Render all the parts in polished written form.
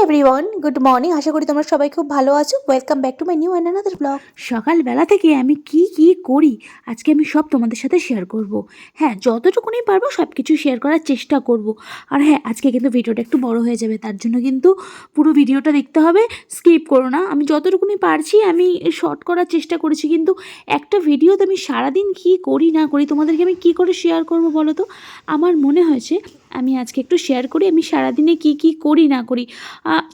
Everyone, good morning. আশা করি তোমরা সবাই খুব ভালো আছো। Welcome back to my new and another blog. সকালবেলা থেকে আমি কি কি করি আজকে আমি সব তোমাদের সাথে শেয়ার করব। হ্যাঁ, যতটুকুনি পারবো সব কিছু শেয়ার করার চেষ্টা করব। আর হ্যাঁ, আজকে কিন্তু ভিডিওটা একটু বড় হয়ে যাবে, তার জন্য কিন্তু পুরো ভিডিওটা দেখতে হবে, স্কিপ করো না। আমি যতটুকুনি পারছি আমি শর্ট করার চেষ্টা করেছি, কিন্তু একটা ভিডিওতে আমি সারাদিন কী করি না করি তোমাদেরকে আমি কী করে শেয়ার করব বলো তো। আমার মনে হয়েছে আমি আজকে একটু শেয়ার করি আমি সারাদিনে কি কি করি না করি।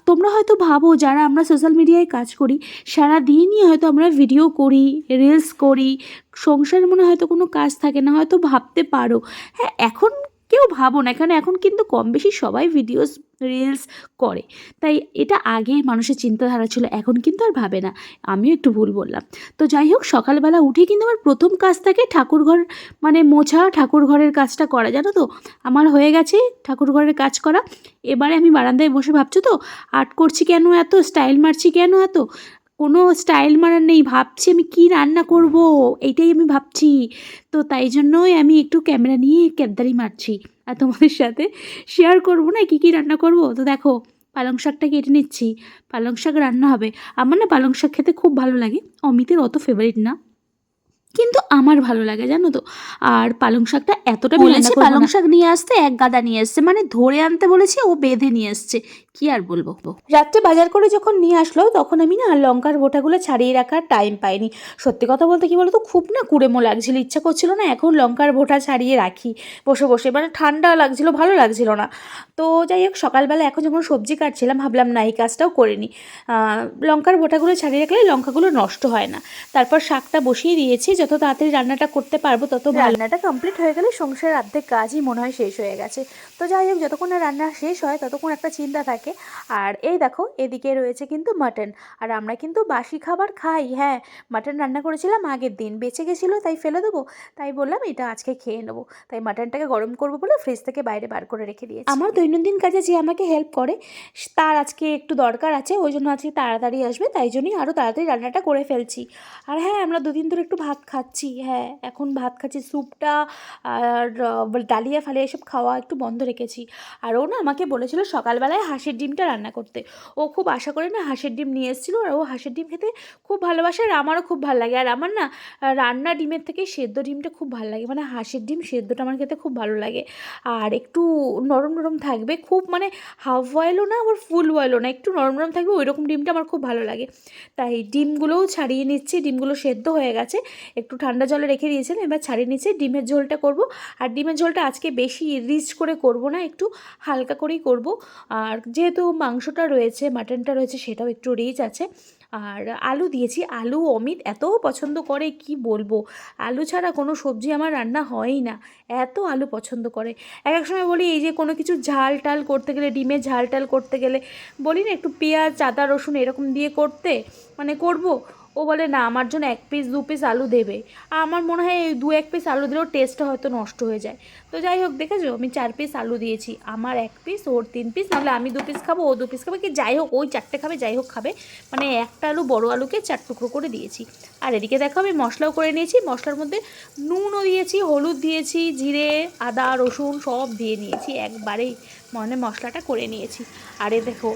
তোমরা হয়তো ভাবো যারা আমরা সোশ্যাল মিডিয়ায় কাজ করি সারাদিনই হয়তো আমরা ভিডিও করি, রিলস করি, সংসারের মনে হয়তো কোনো কাজ থাকে না, হয়তো ভাবতে পারো। হ্যাঁ, এখন কেউ ভাবো না, কারণ এখন কিন্তু কম বেশি সবাই ভিডিওস রিলস করে। তাই এটা আগে মানুষের চিন্তাধারা ছিল, এখন কিন্তু আর ভাবে না। আমিও একটু ভুল বললাম। তো যাই হোক, সকালবেলা উঠে কিন্তু আমার প্রথম কাজ থাকে ঠাকুরঘর মানে মোছা, ঠাকুর ঘরের কাজটা করা। জানো তো, আমার হয়ে গেছে ঠাকুর ঘরের কাজ করা। এবারে আমি বারান্দায় বসে ভাবছো তো আর্ট করছি কেন, এত স্টাইল মারছি কেন, এত কোনো স্টাইল মারার নেই। ভাবছি আমি কি রান্না করব, এইটাই আমি ভাবছি। তো তাই জন্যই আমি একটু ক্যামেরা নিয়ে ক্যাবদারি মারছি, আর তোমাদের সাথে শেয়ার করবো না কী কী রান্না করব। তো দেখো, পালং শাকটা কেটে নিচ্ছি, পালং শাক রান্না হবে। আমার না পালং শাক খেতে খুব ভালো লাগে, অমিতের অত ফেভারিট না, কিন্তু আমার ভালো লাগে জানো তো। আর পালং শাকটা এতটা বলেছি, পালং শাক নিয়ে আসতে এক গাদা নিয়ে এসছে, মানে ধরে আনতে বলেছি ও বেঁধে নিয়ে এসছে, কি আর বলবো। রাত্রে বাজার করে যখন নিয়ে আসলো তখন আমি না লঙ্কার বোটাগুলো ছাড়িয়ে রাখার টাইম পাইনি। সত্যি কথা বলতে কি বলতো, খুব না কুড়েমো লাগছিল, ইচ্ছা করছিল না এখন লঙ্কার বোটা ছাড়িয়ে রাখি বসে বসে, মানে ঠান্ডা লাগছিল, ভালো লাগছিল না। তো যাই হোক, সকালবেলা এখন যখন সবজি কাটছিলাম ভাবলাম না এই কাজটাও করে নিই। লঙ্কার বোটাগুলো ছাড়িয়ে রাখলে লঙ্কাগুলো নষ্ট হয় না। তারপর শাকটা বসিয়ে দিয়েছি, যত তাড়াতাড়ি রান্নাটা করতে পারবো তত ভালো। রান্নাটা কমপ্লিট হয়ে গেলে সংসারের অর্ধেক কাজই মনে হয় শেষ হয়ে গেছে। তো যাই হোক, যতক্ষণ না রান্না শেষ হয় ততক্ষণ একটা চিন্তা থাকে। আর এই দেখো, এদিকে রয়েছে কিন্তু মাটন। আর আমরা কিন্তু বাসি খাবার খাই। হ্যাঁ, মাটন রান্না করেছিলাম আগের দিন, বেঁচে গেছিলো তাই ফেলে দেবো, তাই বললাম এটা আজকে খেয়ে নেবো। তাই মাটনটাকে গরম করবো বলে ফ্রিজ থেকে বাইরে বার করে রেখে দিয়েছি। আমার দৈনন্দিন কাজে যে আমাকে হেল্প করে তার আজকে একটু দরকার আছে, ওই জন্য আজকে তাড়াতাড়ি আসবে, তাই জন্যই আরও তাড়াতাড়ি রান্নাটা করে ফেলছি। আর হ্যাঁ, আমরা দুদিন ধরে একটু ভাত খাচ্ছি। হ্যাঁ, এখন ভাত খাচ্ছি, স্যুপটা আর ডালিয়া ফালিয়া এসব খাওয়া একটু বন্ধ রেখেছি। আর ও না আমাকে বলেছিল সকালবেলায় হাঁসের ডিমটা রান্না করতে। ও খুব আশা করে না হাঁসের ডিম নিয়ে এসেছিলো, আর ও হাঁসের ডিম খেতে খুব ভালোবাসে, আর আমারও খুব ভালো লাগে। আর আমার না রান্না ডিমের থেকে সেদ্ধ ডিমটা খুব ভালো লাগে, মানে হাঁসের ডিম সেদ্ধটা আমার খেতে খুব ভালো লাগে। আর একটু নরম নরম থাকবে, খুব মানে হাফ বয়েলও না আবার ফুল বয়েলও না, একটু নরম নরম থাকবে, ওই রকম ডিমটা আমার খুব ভালো লাগে। তাই ডিমগুলোও ছাড়িয়ে নিচ্ছি, ডিমগুলো সেদ্ধ হয়ে গেছে, একটু ঠান্ডা জলে রেখে দিয়েছিলাম, এবার ছাড়িয়ে নিচ্ছি। ডিমের ঝোলটা করব, আর ডিমের ঝোলটা আজকে বেশি রিচ করে করব না, একটু হালকা করেই করব। আর যেহেতু মাংসটা রয়েছে, মাটনটা রয়েছে, সেটাও একটু রিচ আছে। আর আলু দিয়েছি, আলু অমিত এত পছন্দ করে কি বলবো, আলু ছাড়া কোনো সবজি আমার রান্না হয়ই না, এত আলু পছন্দ করে। এক এক সময় বলি এই যে কোনো কিছু ঝাল টাল করতে গেলে, ডিমের ঝাল টাল করতে গেলে বলি না একটু পেঁয়াজ আদা রসুন এরকম দিয়ে করতে, মানে করব, ও বলে না আমার জন্য 1 পিস 2 পিস আলু দেবে। আর আমার মনে হয় এই 2-1 পিস আলু দিলেও টেস্টটা হয়তো নষ্ট হয়ে যায়। তো যাই হোক, দেখেছো আমি 4 পিস আলু দিয়েছি, আমার 1 পিস ওর 3 পিস, নাহলে আমি 2 পিস খাবো ও 2 পিস খাবে, কি যাই হোক ওই 4টে খাবে, যাই হোক খাবে, মানে একটা আলু বড় আলুকে 4 টুকরো করে দিয়েছি। আর এদিকে দেখো আমি মশলাও করে নিয়েছি, মশলার মধ্যে নুনও দিয়েছি, হলুদ দিয়েছি, জিরে আদা রসুন সব দিয়ে নিয়েছি একবারেই, মানে মশলাটা করে নিয়েছি। আর এ দেখো,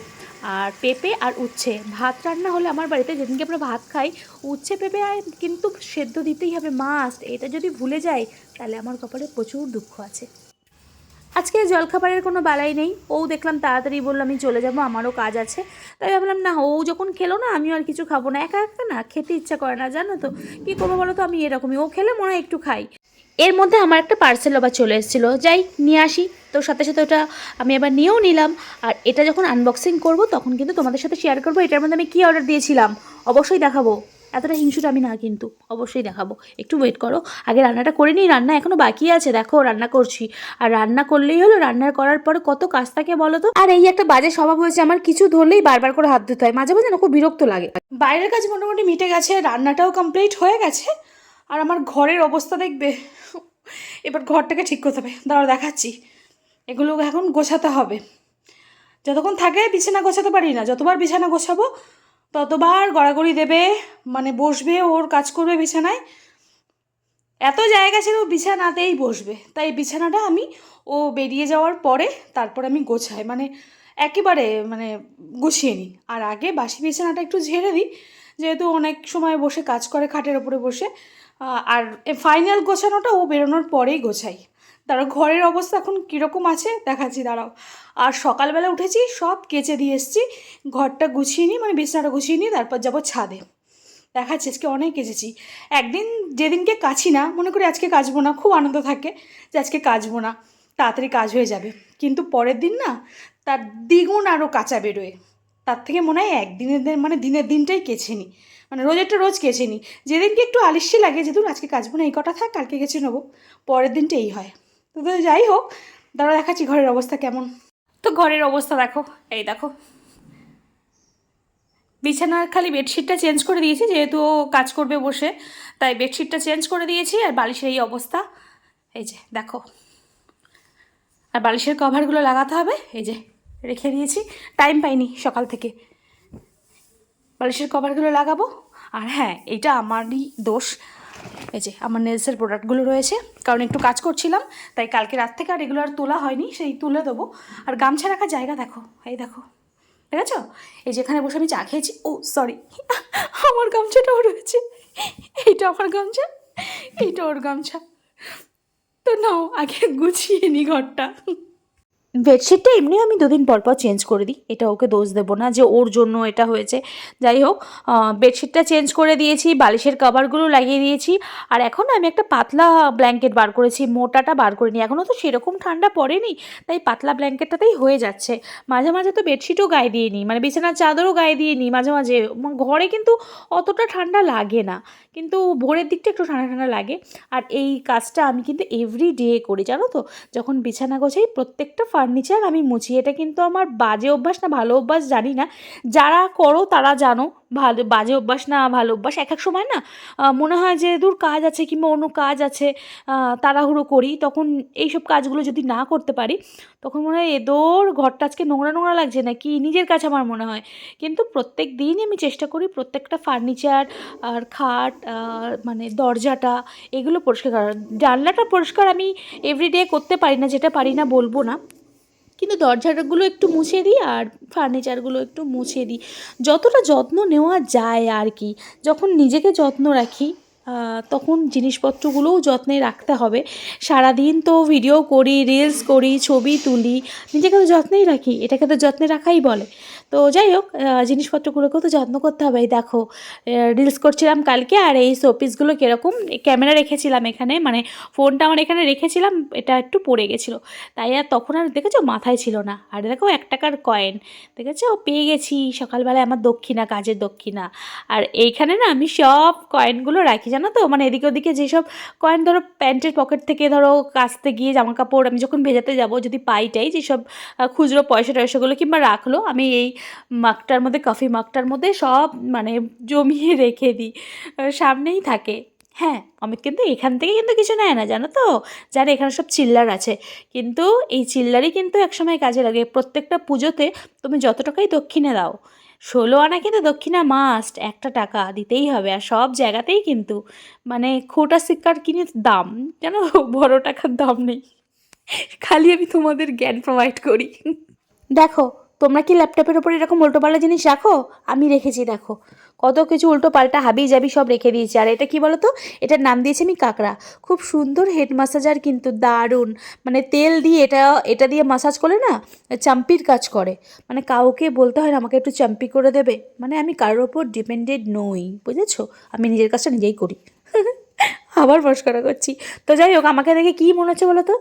আর পেঁপে আর উচ্ছে ভাত রান্না হলে আমার বাড়িতে যেদিনকে আমরা ভাত খাই, উচ্ছে পেঁপে আর কিন্তু সেদ্ধ দিতেই হবে মাস্ট। এটা যদি ভুলে যাই তাহলে আমার কপালে প্রচুর দুঃখ আছে। আজকে জলখাবারের কোনো বালাই নেই, ও দেখলাম তাড়াতাড়ি বললো আমি চলে যাবো, আমারও কাজ আছে। তাই ভাবলাম না, ও যখন খেলো না আমিও আর কিছু খাবো না, একা একা না খেতে ইচ্ছা করে না, জানো তো কী করবো বলো তো, আমি এরকমই, ও খেলে মনে হয় একটু খাই। এর মধ্যে আমার একটা পার্সেল আবার চলে এসেছিলো, যাই নিয়ে আসি। তো সাথে সাথে ওটা আমি আবার নিয়েও নিলাম। আর এটা যখন আনবক্সিং করব তখন কিন্তু তোমাদের সাথে শেয়ার করবো এটার মধ্যে আমি কী অর্ডার দিয়েছিলাম, অবশ্যই দেখাবো। এতটা হিংসুটা আমি না কিন্তু, অবশ্যই দেখাবো, একটু ওয়েট করো, আগে রান্নাটা করে নিই, রান্না এখনও বাকি আছে, দেখো রান্না করছি। আর রান্না করলেই হলো, রান্নার করার পরে কত কাজ থাকে বলো তো। আর এই একটা বাজে স্বভাব হয়েছে আমার, কিছু ধরলেই বারবার করে হাত ধুতে হয়, মাঝে মাঝে না খুব বিরক্ত লাগে। বাইরের কাজ মোটামুটি মিটে গেছে, রান্নাটাও কমপ্লিট হয়ে গেছে। আর আমার ঘরের অবস্থা দেখবে, এবার ঘরটাকে ঠিক করতে হবে, দাঁড়াও দেখাচ্ছি। এগুলো এখন গোছাতে হবে, যতক্ষণ থাকে বিছানা গোছাতে পারি না, যতবার বিছানা গোছাবো ততবার গড়াগড়ি দেবে, মানে বসবে ওর কাজ করবে বিছানায়, এত জায়গা ছিল বিছানাতেই বসবে, তাই বিছানাটা আমি ও বেরিয়ে যাওয়ার পরে তারপর আমি গোছাই, মানে একেবারে মানে গুছিয়ে নিই। আর আগে বাসি বিছানাটা একটু ঝেড়ে দিই, যেহেতু অনেক সময় বসে কাজ করে খাটের ওপরে বসে। আর ফাইনাল গোছানোটা ও বেরোনোর পরেই গোছাই। দাঁড়াও, ঘরের অবস্থা এখন কীরকম আছে দেখাচ্ছি, দাঁড়াও। আর সকালবেলা উঠেছি, সব কেচে দিয়ে এসেছি, ঘরটা গুছিয়ে নিই, মানে বিছানাটা গুছিয়ে নিই, তারপর যাবো ছাদে। দেখাচ্ছি আজকে অনেক কেচেছি। একদিন যেদিনকে কাছি না, মনে করি আজকে কাচবো না, খুব আনন্দ থাকে যে আজকে কাচবো না, তাড়াতাড়ি কাজ হয়ে যাবে। কিন্তু পরের দিন না তার দ্বিগুণ আরও কাঁচা বেরোয়। তার থেকে মনে হয় একদিনের মানে দিনের দিনটাই কেচে নিই, মানে রোজেরটা রোজ কেচে নিই। যেদিনকে একটু আলিস্যি লাগে যে ধরুন আজকে কাচবো না, এই কটা থাক, কালকে কেচে নেবো, পরের দিনটা এই হয়। তো যাই হোক, দাঁড়া দেখাচ্ছি ঘরের অবস্থা কেমন। তো ঘরের অবস্থা দেখো, এই দেখো, বিছানার খালি বেডশিটটা চেঞ্জ করে দিয়েছি, যেহেতু ও কাজ করবে বসে, তাই বেডশিটটা চেঞ্জ করে দিয়েছি। আর বালিশের এই অবস্থা, এই যে দেখো। আর বালিশের কভারগুলো লাগাতে হবে, এই যে রেখে দিয়েছি, টাইম পাইনি সকাল থেকে। বালিশের কভারগুলো লাগাবো। আর হ্যাঁ, এইটা আমারই দোষ, এই যে আমার নেলসের প্রোডাক্টগুলো রয়েছে, কারণ একটু কাজ করছিলাম, তাই কালকে রাত থেকে আর এগুলো আর তোলা হয়নি, সেই তুলে দেবো। আর গামছা রাখার জায়গা দেখো, এই দেখো, ঠিক আছে? এই যেখানে বসে আমি চা খেয়েছি, ও সরি, আমার গামছাটাও রয়েছে, এইটা আমার গামছা, এইটা ওর গামছা। তো নাও, আগে গুছিয়ে নি ঘরটা। বেডশিটটা এমনি আমি দুদিন পর পর চেঞ্জ করে দিই, এটা ওকে দোষ দেবো না যে ওর জন্য এটা হয়েছে। যাই হোক, বেডশিটটা চেঞ্জ করে দিয়েছি, বালিশের কভারগুলো লাগিয়ে দিয়েছি। আর এখন আমি একটা পাতলা ব্ল্যাঙ্কেট বার করেছি, মোটাটা বার করিনি, এখনও তো সেরকম ঠান্ডা পড়েনি, তাই পাতলা ব্ল্যাঙ্কেটটাতেই হয়ে যাচ্ছে। মাঝে মাঝে তো বেডশিটও গায়ে দিয়ে নিই, মানে বিছানার চাদরও গায়ে দিয়ে নিই মাঝে মাঝে। ঘরে কিন্তু অতটা ঠান্ডা লাগে না, কিন্তু ভোরের দিকটা একটু ঠান্ডা ঠান্ডা লাগে। আর এই কাজটা আমি কিন্তু এভরিডে করি, জানো তো। যখন বিছানা গোছাই, প্রত্যেকটা ফার্নিচার আমি মুছি। এটা কিন্তু আমার বাজে অভ্যাস না ভালো অভ্যাস জানি না, যারা করো তারা জানো ভালো বাজে অভ্যাস না ভালো অভ্যাস। এক এক সময় না মনে হয় যে দূর কাজ আছে কিংবা অন্য কাজ আছে, তাড়াহুড়ো করি, তখন এইসব কাজগুলো যদি না করতে পারি, তখন মনে হয় এদোর ঘরটা আজকে নোংরা নোংরা লাগছে না কি, নিজের কাছে আমার মনে হয়। কিন্তু প্রত্যেক দিনই আমি চেষ্টা করি প্রত্যেকটা ফার্নিচার আর খাট মানে দরজাটা এগুলো পরিষ্কার করার। জানলাটা পরিষ্কার আমি এভরিডে করতে পারি না, যেটা পারি না বলবো না, কিন্তু দরজাগুলো একটু মুছে দিই আর ফার্নিচারগুলো একটু মুছে দিই, যতটা যত্ন নেওয়া যায় আর কি। যখন নিজেকে যত্ন রাখি তখন জিনিসপত্রগুলোও যত্নে রাখতে হবে। সারাদিন তো ভিডিও করি, রিলস করি, ছবি তুলি, নিজেকে তো যত্নেই রাখি, এটাকে তো যত্নে রাখাই বলে। তো যাই হোক, জিনিসপত্রগুলোকেও তো যত্ন করতে হবে। এই দেখো, রিলস করছিলাম কালকে, আর এই শোপিসগুলো কীরকম, ক্যামেরা রেখেছিলাম এখানে, মানে ফোনটা আমার এখানে রেখেছিলাম, এটা একটু পড়ে গেছিলো, তাই আর তখন আর দেখেছো মাথায় ছিল না। আর দেখো 1 টাকার কয়েন, দেখেছো পেয়ে গেছি সকালবেলায়, আমার দক্ষিণা, কাজের দক্ষিণা। আর এইখানে না আমি সব কয়েনগুলো রাখি, জানো তো, মানে এদিকে ওদিকে যেসব কয়েন, ধরো প্যান্টের পকেট থেকে ধরো কাচতে গিয়ে জামা কাপড় আমি যখন ভেজাতে যাব, যদি পাইটাই যেসব খুচরো পয়সা টয়সাগুলো কিংবা রাখলো, আমি এই মাগটার মধ্যে, কফি মাগটার মধ্যে সব মানে জমিয়ে রেখে দিই, সামনেই থাকে। হ্যাঁ, অমিত কিন্তু এখান থেকে কিন্তু কিছু নেয় না, জানো তো, জানে এখানে সব চিল্লার আছে, কিন্তু এই চিল্লারই কিন্তু একসময় কাজে লাগে। প্রত্যেকটা পুজোতে তুমি যত টাকাই দক্ষিণে দাও, 16 আনা কিন্তু দক্ষিণা মাস্ট, 1 টাকা দিতেই হবে। আর সব জায়গাতেই কিন্তু মানে খোটা সিক্কার কিনে দাম, জানো, বড় টাকার দাম নেই। খালি আমি তোমাদের জ্ঞান প্রোভাইড করি। দেখো, তোমরা কি ল্যাপটপের ওপর এরকম উল্টোপাল্টা জিনিস রাখো? আমি রেখেছি, দেখো কত কিছু উল্টো পাল্টা হাবি জাবি সব রেখে দিয়েছি। আর এটা কি বলো তো, এটার নাম দিয়েছি আমি কাকড়া। খুব সুন্দর হেড ম্যাসাজার, কিন্তু দারুণ, মানে তেল দিয়ে এটা দিয়ে মাসাজ করলে না চাম্পির কাজ করে, মানে কাউকে বলতে হয় না আমাকে একটু চাম্পি করে দেবে, মানে আমি কারোর ওপর ডিপেন্ডেড নই, বুঝেছো, আমি নিজের কাজটা নিজেই করি। আবার মস্করা করছি। তো যাই হোক, আমাকে দেখে কী মনে হচ্ছে বলো তো,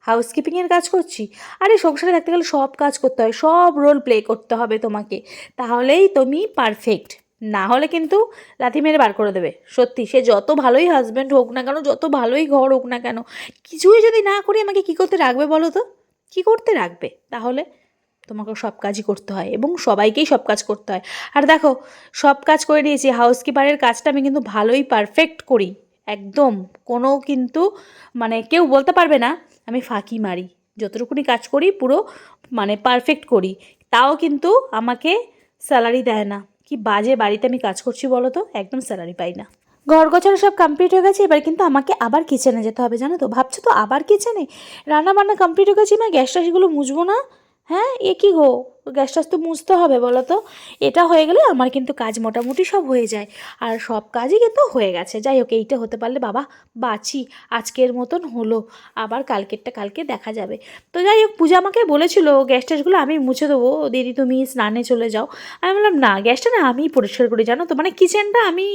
হাউসকিপিংয়ের কাজ করছি? আরে সংসারে থাকতে গেলে সব কাজ করতে হয়, সব রোল প্লে করতে হবে তোমাকে, তাহলেই তুমি পারফেক্ট। না হলে কিন্তু লাথি মেরে বার করে দেবে, সত্যি। সে যত ভালোই হাজব্যান্ড হোক না কেন, যত ভালোই ঘর হোক না কেন, কিছুই যদি না করি আমাকে কী করতে রাখবে বলো তো, কী করতে রাখবে? তাহলে তোমাকে সব কাজই করতে হয়, এবং সবাইকেই সব কাজ করতে হয়। আর দেখো, সব কাজ করে নিয়েছি, হাউসকিপারের কাজটা আমি কিন্তু ভালোই পারফেক্ট করি, একদম কোনো কিন্তু মানে কেউ বলতে পারবে না আমি ফাঁকি মারি। যতটুকুনি কাজ করি পুরো মানে পারফেক্ট করি, তাও কিন্তু আমাকে স্যালারি দেয় না। কি বাজে বাড়িতে আমি কাজ করছি বলো তো, একদম স্যালারি পাই না। ঘর গোছানো সব কমপ্লিট হয়ে গেছে, এবার কিন্তু আমাকে আবার কিচেনে যেতে হবে, জানো তো। ভাবছো তো আবার কিচেনে? রান্না বান্না কমপ্লিট হয়ে গেছে, গ্যাস ট্যাসগুলো মুছবো না? হ্যাঁ, এ কী গো, গ্যাস ট্যাস তো মুছতে হবে বলো তো। এটা হয়ে গেলে আমার কিন্তু কাজ মোটামুটি সব হয়ে যায়, আর সব কাজই কিন্তু হয়ে গেছে। যাই হোক, এইটা হতে পারলে বাবা বাঁচি, আজকের মতন হলো, আবার কালকেরটা কালকে দেখা যাবে। তো যাই হোক, পূজা আমাকে বলেছিল গ্যাস ট্যাসগুলো আমি মুছে দেবো, দিদি তুমি স্নানে চলে যাও। আমি বললাম না, গ্যাসটা না আমি পরিষ্কার করি জানো তো, মানে কিচেনটা আমি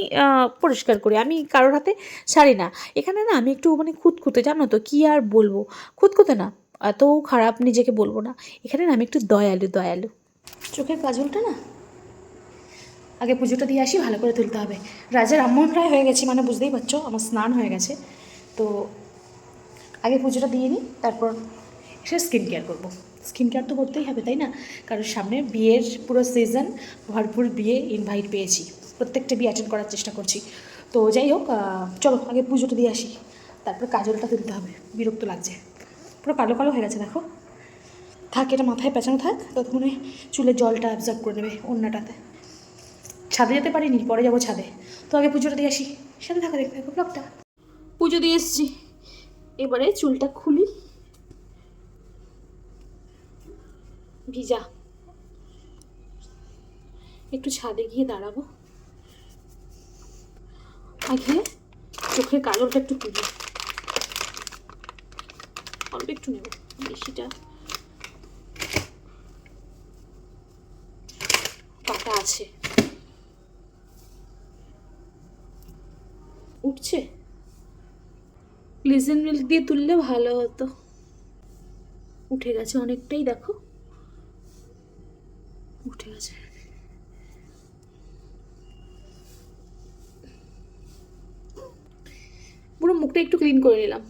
পরিষ্কার করি, আমি কারোর হাতে ছাড়ি না। এখানে না আমি একটু মানে খুঁতখুঁতে জানো তো, কী আর বলবো, খুঁতখুঁতে না, এত খারাপ নিজেকে বলবো না, এখানে না আমি একটু দয়ালু দয়ালু। চোখের কাজলটা না আগে পুজোটা দিয়ে আসি, ভালো করে তুলতে হবে। রাজা রামমোহন রায় হয়ে গেছি মানে বুঝতেই পারছো, আমার স্নান হয়ে গেছে। তো আগে পুজোটা দিয়ে নিই, তারপর সে স্কিন কেয়ার করবো। স্কিন কেয়ার তো করতেই হবে তাই না, কারণ সামনে বিয়ের পুরো সিজন, ভরপুর বিয়ে ইনভাইট পেয়েছি, প্রত্যেকটা বিয়ে অ্যাটেন্ড করার চেষ্টা করছি। তো যাই হোক, চলো আগে পুজোটা দিয়ে আসি, তারপর কাজলটা তুলতে হবে। বিরক্ত লাগছে, পুরো কালো কালো হয়ে গেছে দেখো। থাক, এটা মাথায় পেঁচানো থাক, ততক্ষণে চুলের জলটা অ্যাবজর্ব করে নেবে ওড়নাটাতে। ছাদে যেতে পারিনি, পরে যাবো ছাদে। তো আগে পুজোটা দিয়ে আসি, সাথে থাকা দেখতে থাকো ব্লগটা। পুজো দিয়ে এসছি, এবারে চুলটা খুলি, ভিজা, একটু ছাদে গিয়ে দাঁড়াবো, আগে চোখের কাজলটা একটু তুলি, অল্প একটু নেব, বেশিটা কাটা আছে। উঠছে, গ্লিসেন মিল্ক দিয়ে তুললে ভালো হতো। উঠে গেছে অনেকটাই, দেখো উঠে গেছে। পুরো মুখটা একটু ক্লিন করে নিলাম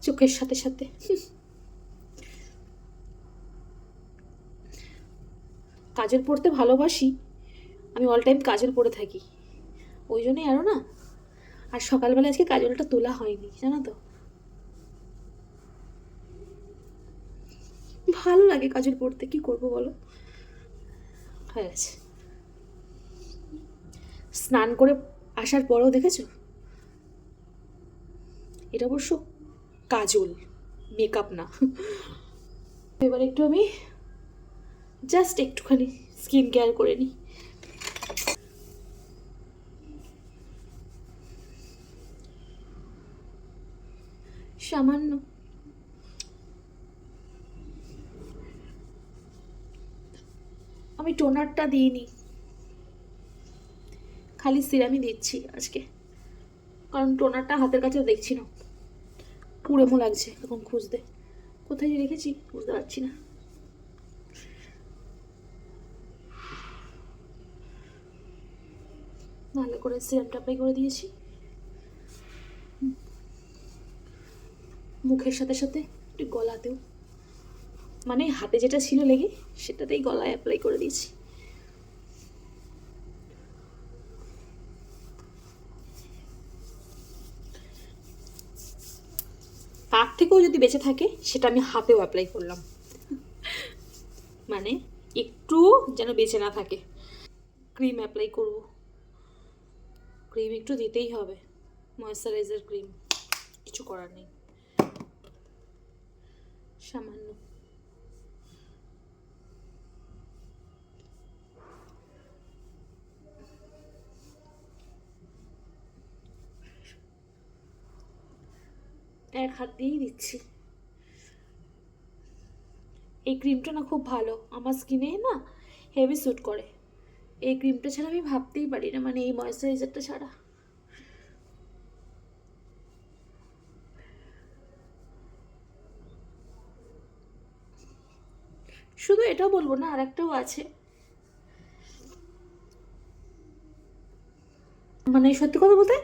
চোখের সাথে সাথে। কাজল পরতে ভালোবাসি, আমি অল টাইম কাজল পরে থাকি, ওই জন্যই আরও না। আর সকালবেলা আজকে কাজলটা তোলা হয়নি জানো তো, ভালো লাগে কাজল পরতে, কি করব বলো। হয়ে গেছে, স্নান করে আসার পরেও দেখেছো, এটা অবশ্য কাজল, মেকআপ না। এবার একটু আমি জাস্ট একটুখানি স্কিন কেয়ার করে নিই। সামান্য, আমি টোনারটা দিইনি, খালি সিরামই দিচ্ছি আজকে, কারণ টোনারটা হাতের কাছে দেখছি না, পুড়েমো লাগছে এখন খুঁজতে, কোথায় যে রেখেছি বুঝতে পারছি না। ভালো করে সিরামটা অ্যাপ্লাই করে দিয়েছি, মুখের সাথে সাথে একটু গলাতেও, মানে হাতে যেটা ছিল লেগে সেটাতেই গলায় অ্যাপ্লাই করে দিয়েছি। তার থেকেও যদি বেঁচে থাকে সেটা আমি হাতেও অ্যাপ্লাই করলাম, মানে একটু যেন বেঁচে না থাকে। ক্রিম অ্যাপ্লাই করব, ক্রিম একটু দিতেই হবে, ময়েশ্চারাইজার ক্রিম, কিছু করার নেই, সামান্য। এক হাত দিয়েই দিচ্ছি। এই ক্রিমটা না খুব ভালো, আমার স্কিনে না হেভি স্যুট করে। এই ক্রিমটা ছাড়া আমি ভাবতেই পারি না, মানে এই ময়েশ্চারাইজারটা ছাড়া। শুধু এটাও বলবো না, আর একটাও আছে, মানে সত্যি কথা বলতে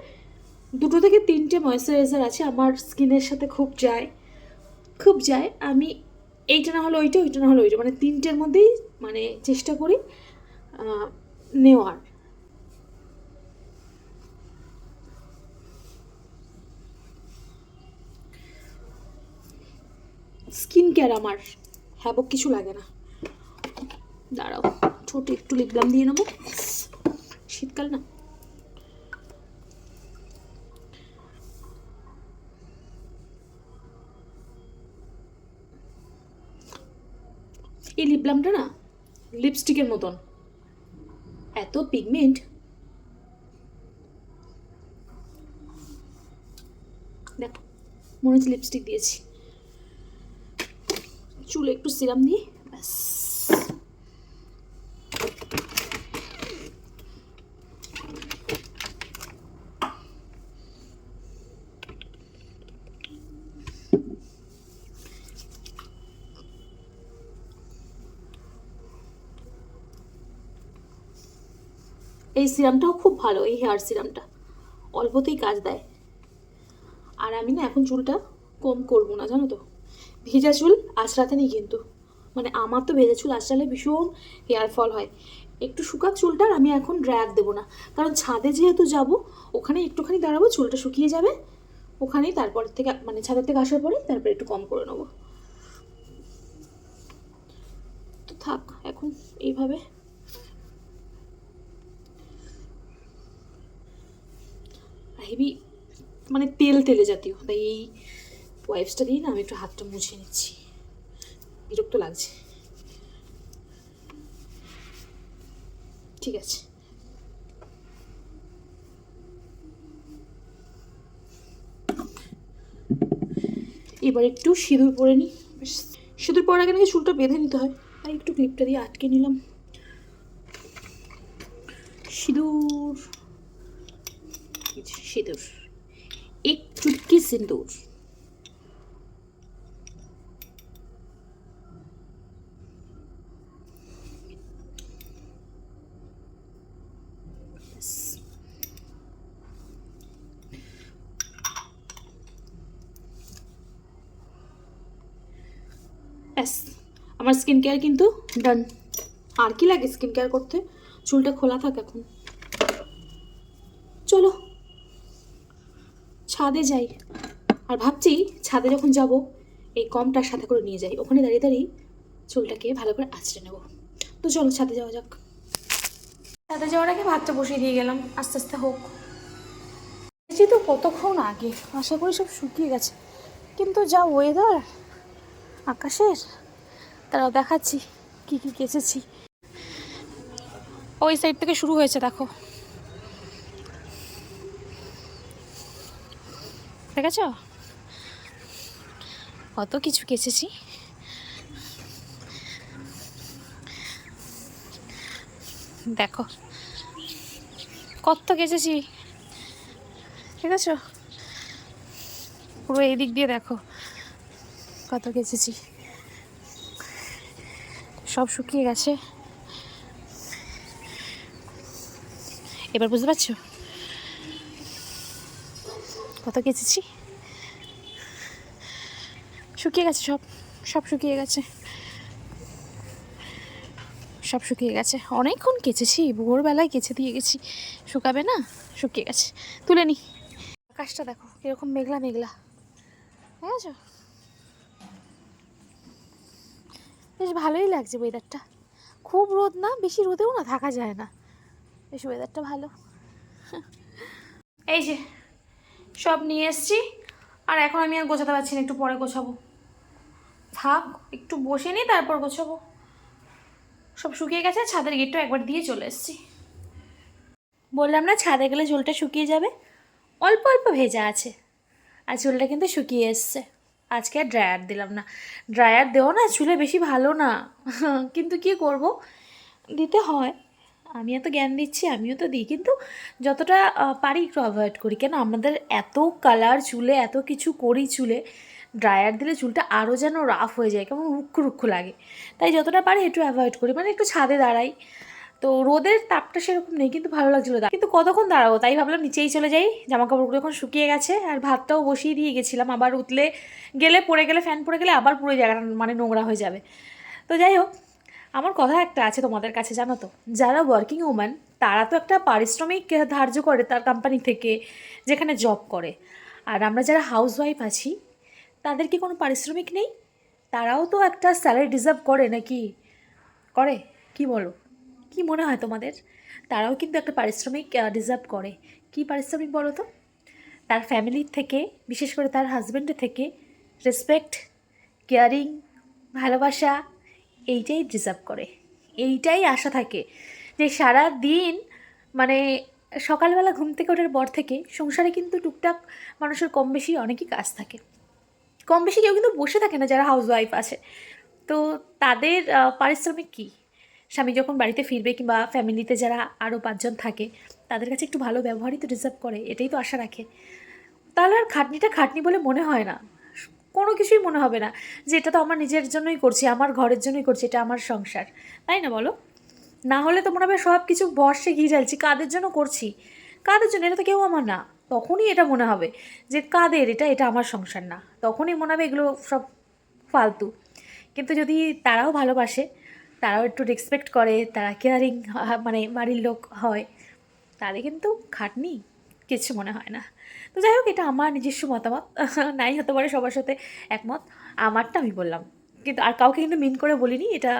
2 থেকে 3টে ময়েশ্চারাইজার আছে আমার স্কিনের সাথে খুব যায়, খুব যায়। আমি এইটা না হলো ওইটা, ওইটা না হলো ওইটা, মানে 3টের মধ্যেই মানে চেষ্টা করি নেওয়ার। স্কিন কেয়ার আমার হ্যাবক কিছু লাগে না। দাঁড়াও, ছোট একটু লিপ বাম দিয়ে নেবো, শীতকাল না। এই লিপ বামটা না লিপস্টিকের মতন, এত পিগমেন্ট। দেখো মনে হচ্ছে লিপস্টিক দিয়েছি। চুলে একটু সিরাম দিয়ে ব্যাস। এই সিরামটাও খুব ভালো, এই হেয়ার সিরামটা অল্পতেই কাজ দেয়। আর আমি না এখন চুলটা কম করবো না, জানো তো, ভেজা চুল আঁচড়াতে নেই কিন্তু, মানে আমার তো ভেজা চুল আঁচড়ালে ভীষণ হেয়ার ফল হয়। একটু শুকাক চুলটার আমি এখন ড্রায়ার দেবো না, কারণ ছাদে যেহেতু যাব ওখানে একটুখানি দাঁড়াবো, চুলটা শুকিয়ে যাবে ওখানেই, তারপর থেকে মানে ছাদের থেকে আসার পরেই তারপরে একটু কম করে নেবো। তো থাক এখন এইভাবে। হেভি মানে তেল তেলে জাতীয়, তাই এই ওয়াইপসটা দিয়ে না আমি একটু হাতটা মুছে নিচ্ছি, বিরক্ত লাগছে। ঠিক আছে, এবার একটু সিঁদুর পরে নিই। সিঁদুর পরার আগে নাকি চুলটা বেঁধে নিতে হয়, তাই একটু ক্লিপটা দিয়ে আটকে নিলাম। সিঁদুর, সিঁদুর, এক চুটকি সিঁদুর। ব্যাস আমার স্কিন কেয়ার কিন্তু ডান। আর কি লাগে স্কিন কেয়ার করতে, চুলটা খোলা থাক এখন। চলো ছাদে যাই, আর ভাবছি ছাদে যখন যাব এই কমটার সাথে করে নিয়ে যাই, ওখানে দাঁড়িয়ে দাঁড়িয়ে চুলটাকে ভালো করে আঁচড়ে নেব। তো চলো ছাদে যাওয়া যাক। ছাদে যাওয়ার আগে ভাতটা বসিয়ে দিয়ে গেলাম, আস্তে আস্তে হোক। এসেছি তো কতক্ষণ আগে, আশা করি সব শুকিয়ে গেছে, কিন্তু যা ওয়েদার আকাশের, তারাও দেখাচ্ছি কি কি কেচেছি। ওই সাইড থেকে শুরু হয়েছে দেখো, দেখেছ কত কিছু কেচেছি। দেখো কত কেচেছি, ঠিক আছে, পুরো এই দিক দিয়ে দেখো কত কেচেছি, সব শুকিয়ে গেছে। এবার বুঝতে পারছো কত কেচেছি, শুকিয়ে গেছে সব, সব শুকিয়ে গেছে, সব শুকিয়ে গেছে। অনেকক্ষণ কেচেছি, ভোরবেলায় কেচে দিয়ে গেছি, শুকাবে না, শুকিয়ে গেছে। তুলে নি। আকাশটা দেখো এরকম মেঘলা মেঘলা, ঠিক আছে, বেশ ভালোই লাগছে ওয়েদারটা। খুব রোদ না, বেশি রোদেও না থাকা যায় না, বেশ ওয়েদারটা ভালো। এই যে সব নিয়ে এসছি, আর এখন আমি আর গোছাতে পারছি না, একটু পরে গোছাবো। থাক একটু বসে নিই তারপর গোছাবো। সব শুকিয়ে গেছে, ছাদের গেটটাও একবার দিয়ে চলে এসেছি। বললাম না ছাদে গেলে চুলটা শুকিয়ে যাবে, অল্প অল্প ভেজা আছে, আর চুলটা কিন্তু শুকিয়ে এসছে। আজকে আর ড্রায়ার দিলাম না, ড্রায়ার দেওয়া না চুলে বেশি ভালো না, কিন্তু কি করব, দিতে হয়। আমি এত জ্ঞান দিচ্ছি, আমিও তো দিই, কিন্তু যতটা পারি একটু অ্যাভয়েড করি। কেন আমাদের এত কালার চুলে, এত কিছু করি চুলে, ড্রায়ার দিলে চুলটা আরও যেন রাফ হয়ে যায়, কেমন রুক্ষ রুক্ষ লাগে। তাই যতটা পারি একটু অ্যাভয়েড করি, মানে একটু ছাদে দাঁড়াই। তো রোদের তাপটা সেরকম নেই, কিন্তু ভালো লাগছিলো, কিন্তু কতক্ষণ দাঁড়াবো, তাই ভাবলাম নিচেই চলে যাই। জামা কাপড়গুলো এখন শুকিয়ে গেছে, আর ভাতটাও বসিয়ে দিয়ে গেছিলাম, আবার উতলে গেলে পড়ে গেলে, ফ্যান পড়ে গেলে আবার পুরো জায়গাটা মানে নোংরা হয়ে যাবে। তো যাই হোক, আমার কথা একটা আছে তোমাদের কাছে, জানো তো, যারা ওয়ার্কিং ওম্যান তারা তো একটা পারিশ্রমিক ধার্য করে তার কোম্পানি থেকে, যেখানে জব করে। আর আমরা যারা হাউসওয়াইফ আছি তাদের কি কোনো পারিশ্রমিক নেই? তারাও তো একটা স্যালারি ডিজার্ভ করে নাকি? করে? কি বলো, কি মনে হয় তোমাদের? তারাও কিন্তু একটা পারিশ্রমিক ডিজার্ভ করে। কি পারিশ্রমিক বলো তো? তার ফ্যামিলির থেকে, বিশেষ করে তার হাজব্যান্ডের থেকে রেসপেক্ট, কেয়ারিং, ভালোবাসা, এইটাই ডিজার্ভ করে, এইটাই আশা থাকে যে সারা দিন মানে সকালবেলা ঘুম থেকে ওঠার পর থেকে সংসারে কিন্তু টুকটাক মানুষের কম বেশি অনেকই কাজ থাকে, কম বেশি কেউ কিন্তু বসে থাকে না যারা হাউসওয়াইফ আছে। তো তাদের পারিশ্রমিক কী, স্বামী যখন বাড়িতে ফিরবে কিংবা ফ্যামিলিতে যারা আরও 5 জন থাকে তাদের কাছে একটু ভালো ব্যবহারই তো ডিজার্ভ করে, এটাই তো আশা রাখে। তাহলে আর খাটনিটা খাটনি বলে মনে হয় না, কোনো কিছুই মনে হবে না যে এটা তো আমার নিজের জন্যই করছি, আমার ঘরের জন্যই করছি, এটা আমার সংসার, তাই না বলো? না হলে তো মনে হবে সব কিছু বর্ষে ঘি ঢালছি, কাদের জন্য করছি, কাদের জন্য, এটা তো কেউ আমার না। তখনই এটা মনে হবে যে কাদের, এটা আমার সংসার না, তখনই মনে হবে এগুলো সব ফালতু। কিন্তু যদি তারাও ভালোবাসে, তারাও একটু রেসপেক্ট করে, তারা কেয়ারিং মানে বাড়ির লোক হয়, তাহলে কিন্তু খাটনি কিছু মনে হয় না। তো যাই হোক, এটা আমার নিজস্ব মতামত, নাই হতে পারে সবার সাথে একমত, আমারটা আমি বললাম, কিন্তু আর কাউকে কিন্তু মিন করে বলিনি এটা,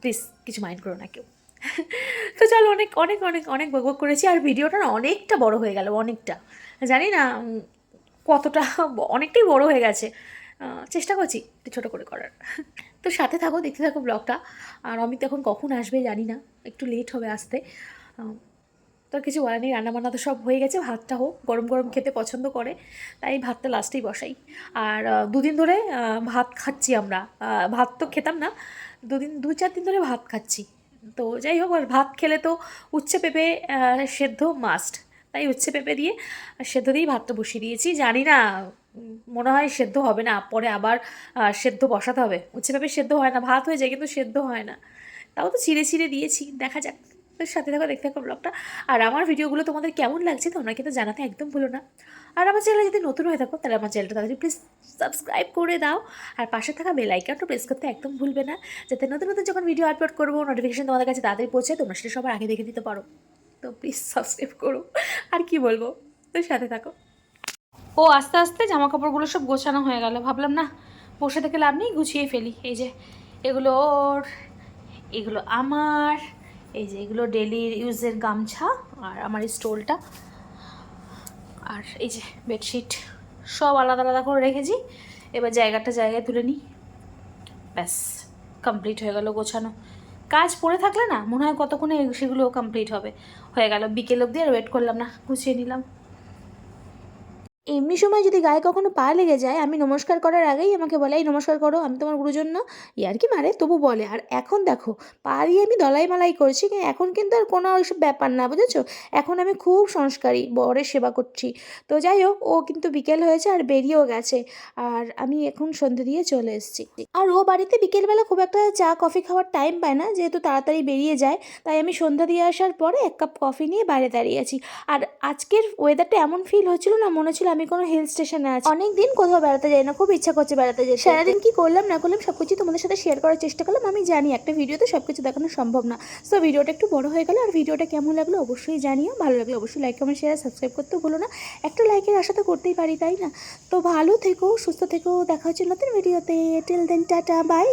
প্লিজ কিছু মাইন্ড করো না কেউ। তো চলো, অনেক অনেক অনেক অনেক বক বক করেছি, আর ভিডিওটা না অনেকটা বড় হয়ে গেল, অনেকটা, জানি না কতটা, অনেকটাই বড় হয়ে গেছে, চেষ্টা করছি একটু ছোটো করে করার। তো সাথে থাকো, দেখতে থাকো ব্লগটা। আর অমিত এখন কখন আসবে জানি না, একটু লেট হবে আসতে। তোর কিছু বলার নেই, রান্নাবান্না তো সব হয়ে গেছে, ভাতটা হোক, গরম গরম খেতে পছন্দ করে, তাই ভাতটা লাস্টেই বসাই। আর 2 দিন ধরে ভাত খাচ্ছি আমরা, ভাত তো খেতাম না, 2-4 দিন ধরে ভাত খাচ্ছি। তো যাই হোক, আর ভাত খেলে তো উচ্ছে পেঁপে সেদ্ধ মাস্ট, তাই উচ্ছে পেঁপে দিয়ে সেদ্ধ দিয়েই ভাতটা বসিয়ে দিয়েছি। জানি না, মনে হয় সেদ্ধ হবে না, পরে আবার সেদ্ধ বসাতে হবে। উচ্ছে পেঁপে সেদ্ধ হয় না, ভাত হয়ে যায় কিন্তু সেদ্ধ হয় না, তাও তো চিড়ে চিড়ে দিয়েছি, দেখা যাক। তো সাথে থাকো, দেখতে থাকো ব্লগটা। আর আমার ভিডিওগুলো তোমাদের কেমন লাগছে তোমরা কিন্তু জানাতে একদম ভুলো না। আর আমার চ্যানেলে যদি নতুন হয়ে থাকো তাহলে আমার চ্যানেলটা তাদের প্লিজ সাবস্ক্রাইব করে দাও, আর পাশে থাকা বেল আইকনটা প্রেস করতে একদম ভুলবে না, যাতে নতুন নতুন যখন ভিডিও আপলোড করবো নোটিফিকেশন তোমাদের কাছে তাড়াতাড়ি পৌঁছে, তোমরা সেটা সবার আগে দেখে দিতে পারো। তো প্লিজ সাবস্ক্রাইব করো, আর কি বলবো, তো সাথে থাকো। ও আস্তে আস্তে জামা কাপড়গুলো সব গোছানো হয়ে গেল, ভাবলাম না বসে থেকে লাভ নেই, গুছিয়ে ফেলি। এই যে এগুলো ওর, এগুলো আমার, এই যে এগুলো ডেলি ইউজের গামছা, আর আমার এই স্টোলটা, আর এই যে বেডশিট, সব আলাদা আলাদা করে রেখেছি। এবার জায়গায় তুলে নিই, ব্যাস কমপ্লিট হয়ে গেল গোছানো। কাজ পড়ে থাকলে না মনে হয় কতক্ষণে সেগুলো কমপ্লিট হবে, হয়ে গেল বিকেল অবধি, আর ওয়েট করলাম না, গুছিয়ে নিলাম। এমনি সময় যদি গায়ে কখনো পা লেগে যায়, আমি নমস্কার করার আগেই আমাকে বলে, এই নমস্কার করো, আমি তোমার গুরুজন না, ইয়ার কি মারে তবু বলে। আর এখন দেখো, পা দিয়ে আমি দলাই মালাই করছি, এখন কিন্তু আর কোনো ওইসব ব্যাপার না, বুঝেছো? এখন আমি খুব সংস্কারী, বরের সেবা করছি। তো যাই হোক, ও কিন্তু বিকেল হয়েছে আর বেরিয়েও গেছে, আর আমি এখন সন্ধে দিয়ে চলে এসেছি। আর ও বাড়িতে বিকেলবেলা খুব একটা চা কফি খাওয়ার টাইম পায় না, যেহেতু তাড়াতাড়ি বেরিয়ে যায়, তাই আমি সন্ধ্যা দিয়ে আসার পরে 1 কাপ কফি নিয়ে বাইরে দাঁড়িয়ে আছি। আর আজকের ওয়েদারটা এমন ফিল হচ্ছিল না, মনে হচ্ছিল আমি কোনো হিল স্টেশনে আছি। অনেক দিন কোথাও বেড়াতে যাই না, খুব ইচ্ছা করছে বেড়াতে যেতে। সারাদিন কি করলাম না করলাম সব কিছু তোমাদের সাথে শেয়ার করার চেষ্টা করলাম। আমি জানি একটা ভিডিওতে সব কিছু দেখানো সম্ভব না, সো ভিডিওটা একটু বড় হয়ে গেল। আর ভিডিওটা কেমন লাগলো অবশ্যই জানিও, ভালো লাগলে অবশ্যই লাইক কমেন্ট শেয়ার সাবস্ক্রাইব করতেও ভুলো না, একটা লাইকের আশা তো করতেই পারি, তাই না? তো ভালো থেকো, সুস্থ থেকো, দেখা হচ্ছে নতুন ভিডিওতে। Till then ta ta, by.